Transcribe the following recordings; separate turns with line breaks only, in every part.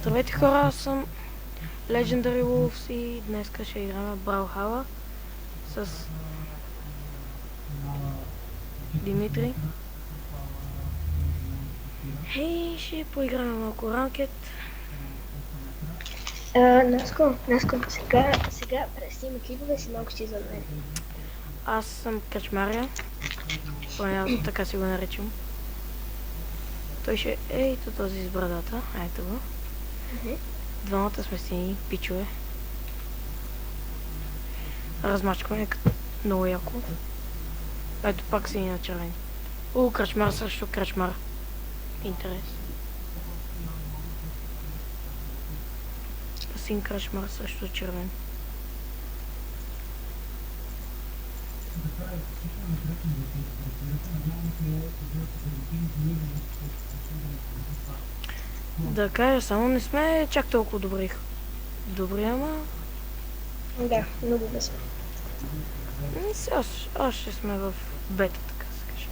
Здравейте хора, аз съм Legendary Wolves и днес ще играме Brawlhalla с Димитри. Хей, ще поиграме малко ранкет.
Наско, сега снима клипове си малко ще извън мен.
Аз съм Кръчмаря, поне така си го наричам. Той ще... Ето този с брадата, ето го. Двамата сме сини, пичове. Размачкваме много яко. Ето пак сини на червени. Кръчмар срещу кръчмар. Интерес. Син кръчмар срещу червен. Да кажа, само не сме чак толкова добри. Добри, ама...
Да, много да сме.
Още сме в бета, така се каже.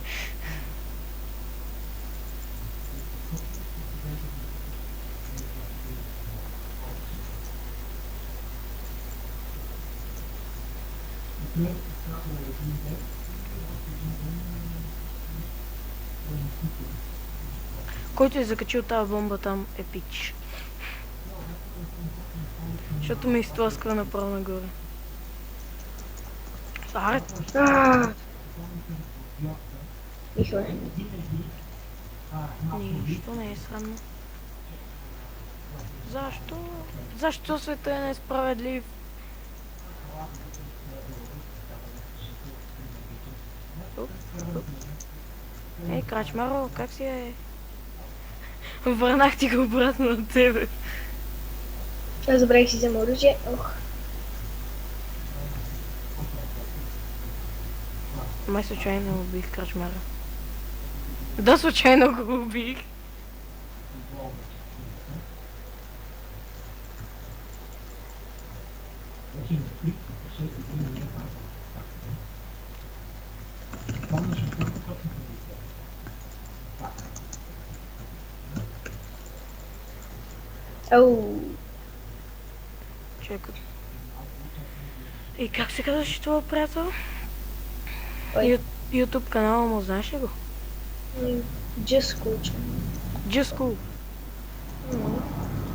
Който е закачил тази бомба там е пич. Защото ме изтласква направо нагоре. Арет!
Михле.
Нищо не е срамно. Защо? Защо света е несправедлив? Ей, Крачмаро, как си е? Върнах ти го обратно на тебе.
Аз забравих си взема оръжие.
Май случайно убих Крачмара. Да, случайно го убих. Чекай. И как се казваш това, приятел? YouTube канала му, знаеш ли го?
Just Cool.
Just Cool.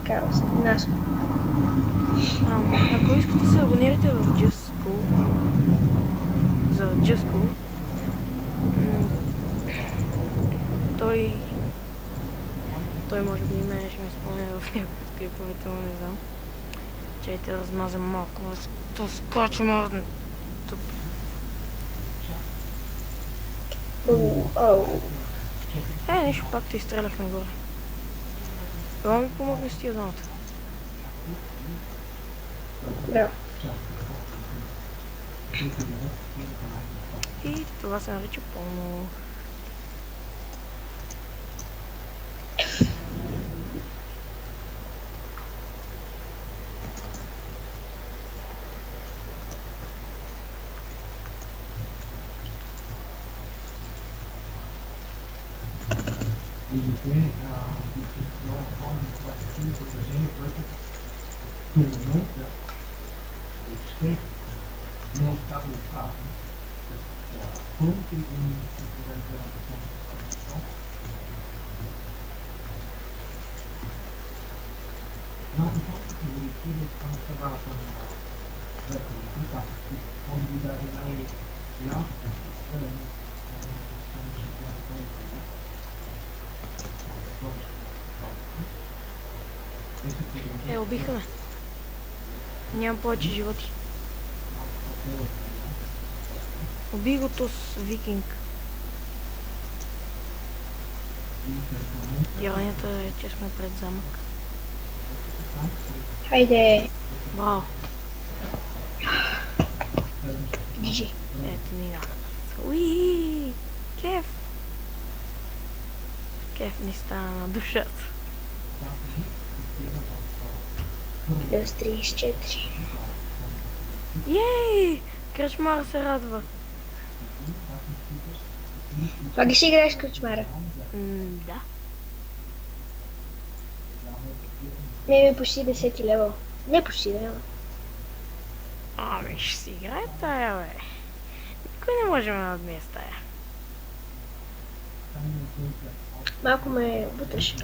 Казва се, Наско.
Ако искате да се абонирате в Just Cool, за Just Cool, той може би мене ще ме спомня в някакви клиповете, но не знам. Чайте да размазам малко, да скочим орден. Тук. Нищо, пак те изстрелях нагоре. Това ми помогне с тия двамата.
Браво.
И това се нарича пълно. Убиха ме. Нямам повече животи. Убих го то с викинг. Иронията е, че сме пред замък.
Хайде.
Браво.
Гижи.
Ето ни да. Уии! Кеф! Кеф ни стана на душата.
Плюс 34.
Ей! Кръчмар се радва.
Пак ще играеш Кръчмара?
Да.
Ме почти 10 лева. Не почти лева.
Ами ще си играе тая, бе. Никой не може да надмие с тая.
Малко ме буташ.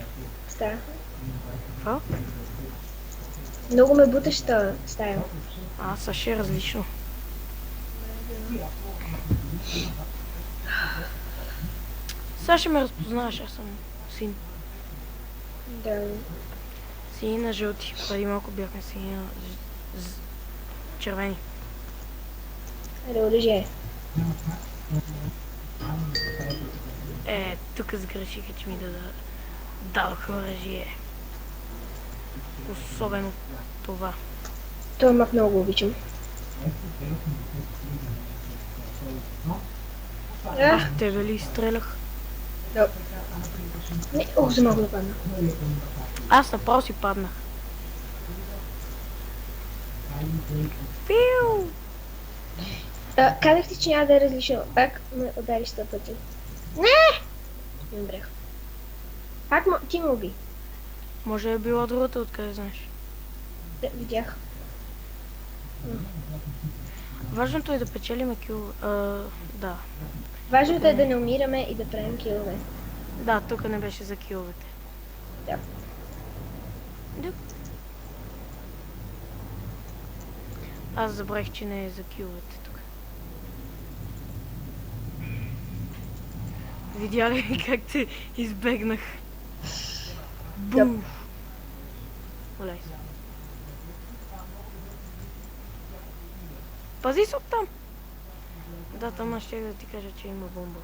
Стая.
Какво?
Много ме буташ та стая.
Също е различно. Сега ще ме разпознаваш, аз съм син.
Да.
Сини на жълти. Преди малко бяхме сини на червени.
Аре, оръжие.
Тук сгрешиха, че ми дадоха оръжие. Особено това.
Това мап много обичам.
Тебе ли стрелях?
Да. Не, за малко да падна.
Аз направо си паднах. Пиу!
Казах ти, че няма да е различно. Пак ме удариш 100 пъти. Не! Не умрях. Пак ти ме уби.
Може е била другата, откъде знаеш.
Да, видях.
Важното е да печелиме кил. Да.
Важното е да не умираме и да правим килове.
Да, тук не беше за киловете.
Да.
Аз забравих, че не е за киловете тук. Видя ли как те избегнах? Бум! Олей. Пази се оттам! Да, там аз ще да ти кажа, че има бомба.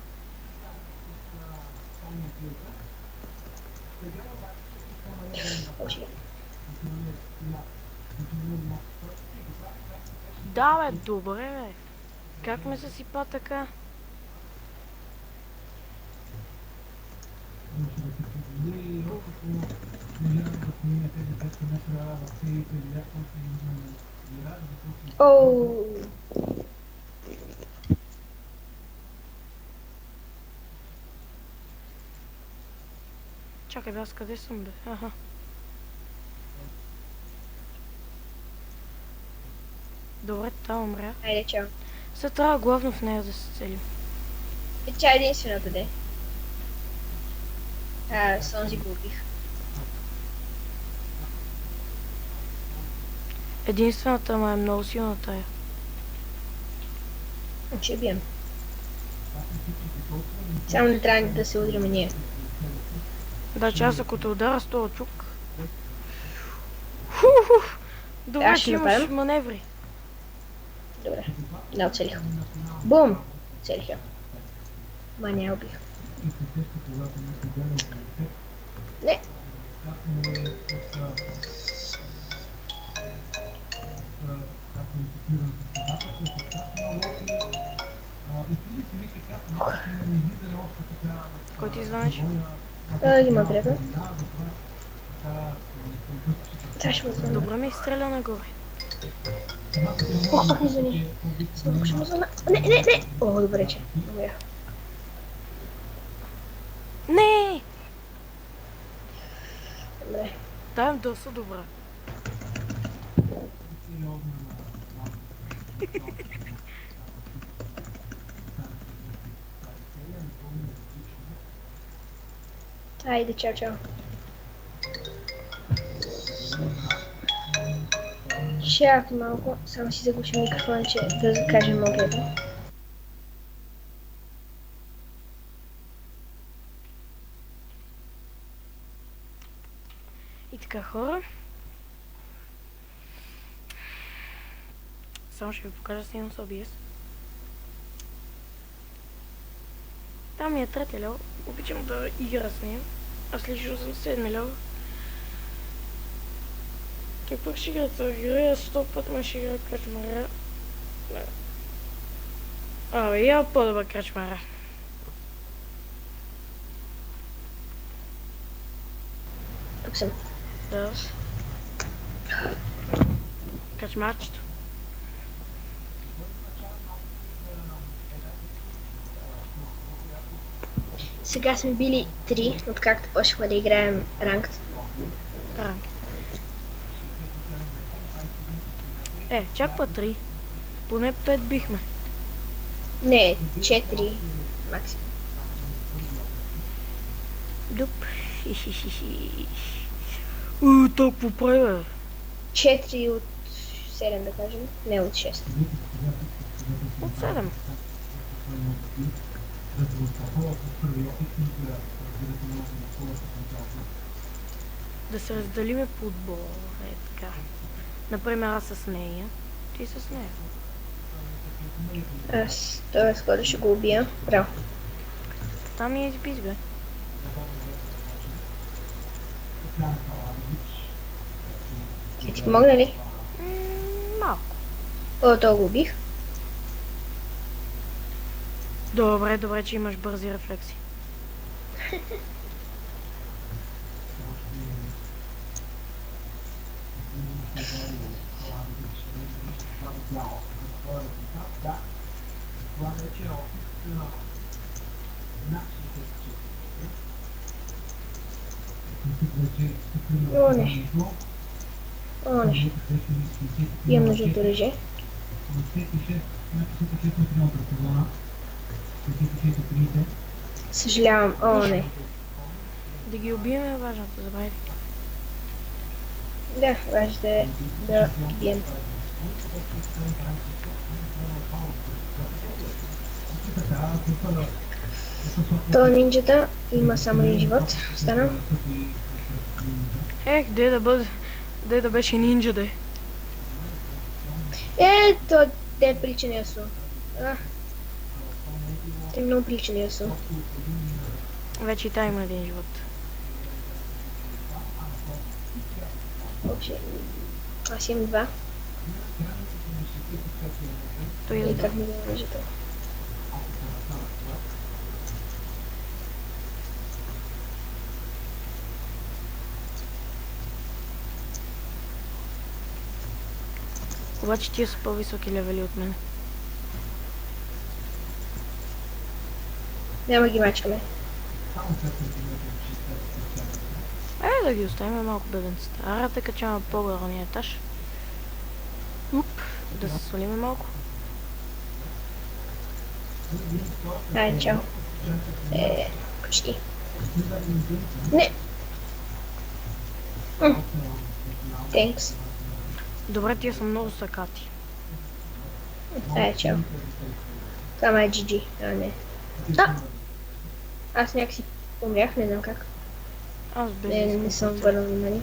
Да, бе, добре, бе. Как ме съсипа така?
Оу!
Чакай, бе, аз къде съм, бе? Аха. Добре, там умря.
Айде, чао.
Сега трябва главно в нея да се целим.
Тя е единствената, де. С онзи го убих.
Единствената, ма е много силна тая.
Ще бием. Само не трябва да се удряме ние.
Да, че аз ако те удара с този чук. Ху-ху! Добре,
ще
че имаш
направим.
маневри.
Добре. Да, оцелих. Бум! Оцелих я. Ма не я убих. Не!
Кой ти звънеш?
Има приятел. Сега ще му звънна.
Добре ми изстреля нагоре.
Ох, пак ми звъни. Сега ще му звънна. Не! О, добре, че. Добре.
Не!
Добре.
Дай им доста добра.
Айде, чао. Чак малко, само си заглушим микрофона, че да закажем обеда.
И така, хора. Само ще ви покажа снимам с OBS. Там ми е трети лево. Обичам да игра с нея. Аз лично съм 7 лево. Как ще игра тази игра? 100 път ме ще игра кръчмара. Я по-добър кръчмара.
Тук съм.
Да. Кръчмарчето.
Сега сме били 3, откакто почнахме да играем ранкт.
Чак па 3. Поне 5 бихме.
Не, 4 максимум.
Дуп. Хи-хи-хи-хи. Толкова прави, бе.
4 от 7 да кажем, не от 6.
От 7. Да се разделиме по отбора. Така. Например, аз с нея. Ти с нея.
Аз това скоро ще го убия. Браво.
Там я избис, бе.
Ще ти помогна ли?
Малко.
О, то го убих.
Добре, че имаш бързи рефлекси.
О, не. О, не. Имам нужда от оръжие. Съжалявам. О, не.
Да ги убием е важното, забравяйте.
Да, важно е да ги бием. То нинджата има само един живот. Стана.
Де да беше нинджа, де.
То те прилича на Ясо. Те много прилича на Ясо.
Вече и та има един живот.
Въобще, аз имам 2.
Той е
И
да.
как ми го виждате?
Обаче тия са по-високи левели от мен.
Няма ги мачкаме.
Да ги оставим малко беденцата. Ара те качаваме по-горния етаж. Да се свалиме малко.
Ай, чао. Почти. Не. Тенкс.
Добре, тия са много сакати.
Ай, чао. Това е GG. Не. Аз някакси умрях, не знам как.
Аз без.
Не съм обърнал внимание.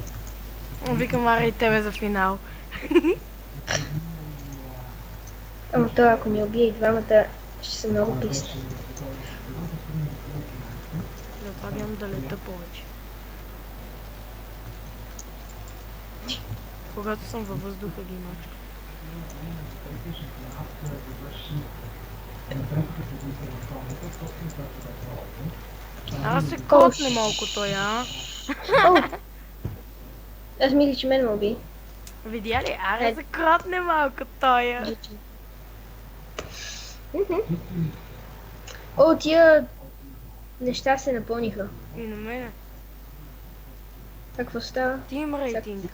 Викам Ара и тебе за финал.
Ама това, ако ми убие и двамата, ще съм много пист.
Затова гледам да лета повече. Когато съм във въздуха ги мачка. Се котне малко той,
Аз мисля, че мен ме уби.
Видя ли? Се кротне малко той,
Тия неща се напълниха.
И на мене.
Какво става?
Тим рейтинг.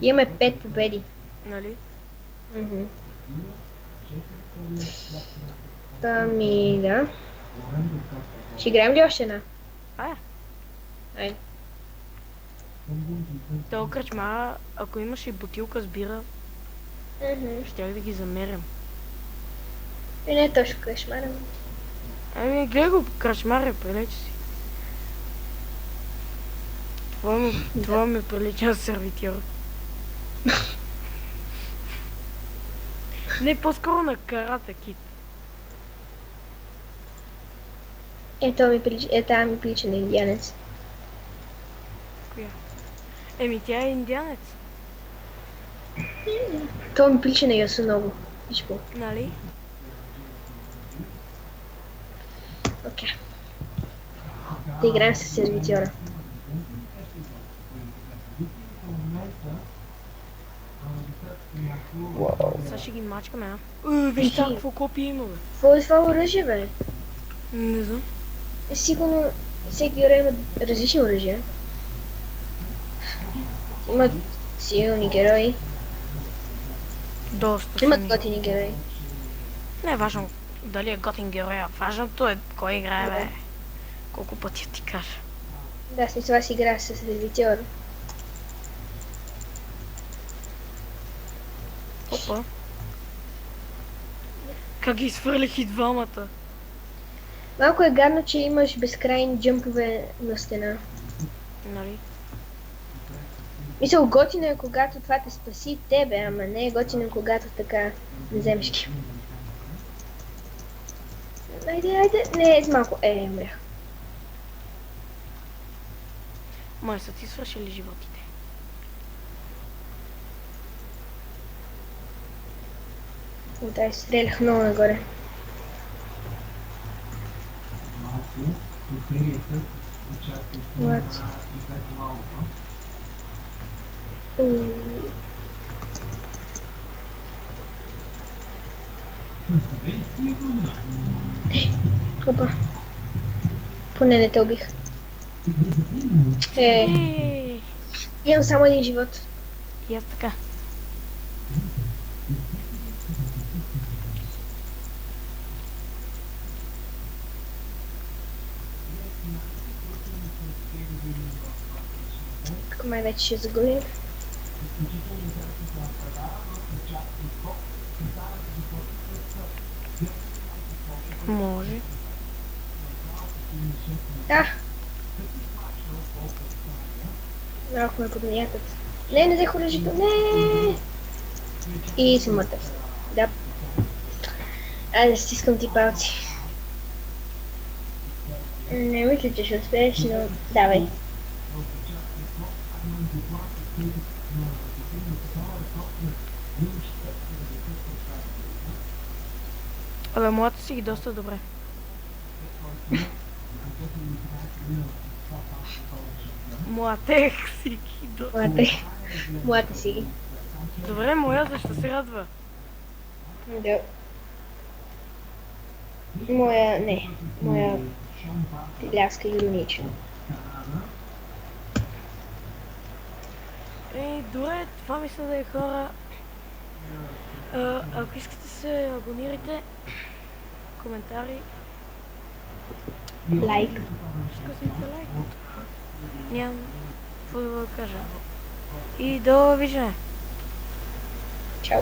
Имаме 5 победи.
Нали?
Да. Ще играем ли още една? Айде.
То кръчма, ако имаш и бутилка с бира, щях да ги замерям.
Не е точно кръчмара.
Гледай го, кръчмаре, прилечи си. Това ми прилича на сервитьор. Не, по-скоро на Карата Кид.
Това ми прилича на индианец.
Коя? Тя е индианец.
Това ми прилича на Ясу много. Вижко.
Нали?
Окей. Да играем с сервитьора.
Сега ще ги мачкаме, виж какво копия има, бе.
Какво е това оръжие, бе?
Не знам.
Сигурно всеки герой има различни оръжия. Има Силни герои.
Доста
Имат
силни.
готини герои.
Не е важно дали е готин героя. Важното е кой играе, бе.
Да.
Колко пъти ти кажа.
Да, смисъл аз играя с сервитьор.
Опа. Как ги свърлих и двамата.
Малко е гадно, че имаш безкрайни джъмпове на стена.
Нали?
Мисъл, готино е когато това те спаси тебе, ама не е готино когато така не вземеш ги. Айде, не, малко, умрях.
Май са ти свършили животите.
Да, стрелях много нагоре. Вот. Опа. Поне не те убих.
Ей!
Имам само един живот.
И аз така.
Тук май вече ще загубим.
Може.
Да. Малко ме подмятат. Не взех оръжието. Не. И съм мъртъв. Да. Айде, стискам ти палци. Не мисля, че ще успееш, но давай.
Абе, моята си ги доста добре. Моята си ги доста.
Моята си ги.
Добре, моя защо се радва?
Да. Не. Моя пиляска иронична.
Добре, това мисля да е хора. Ако искате да се абонирайте, коментари,
Лайк.
скъсайте лайк. Нямам какво да кажа. И до виждане.
Чао.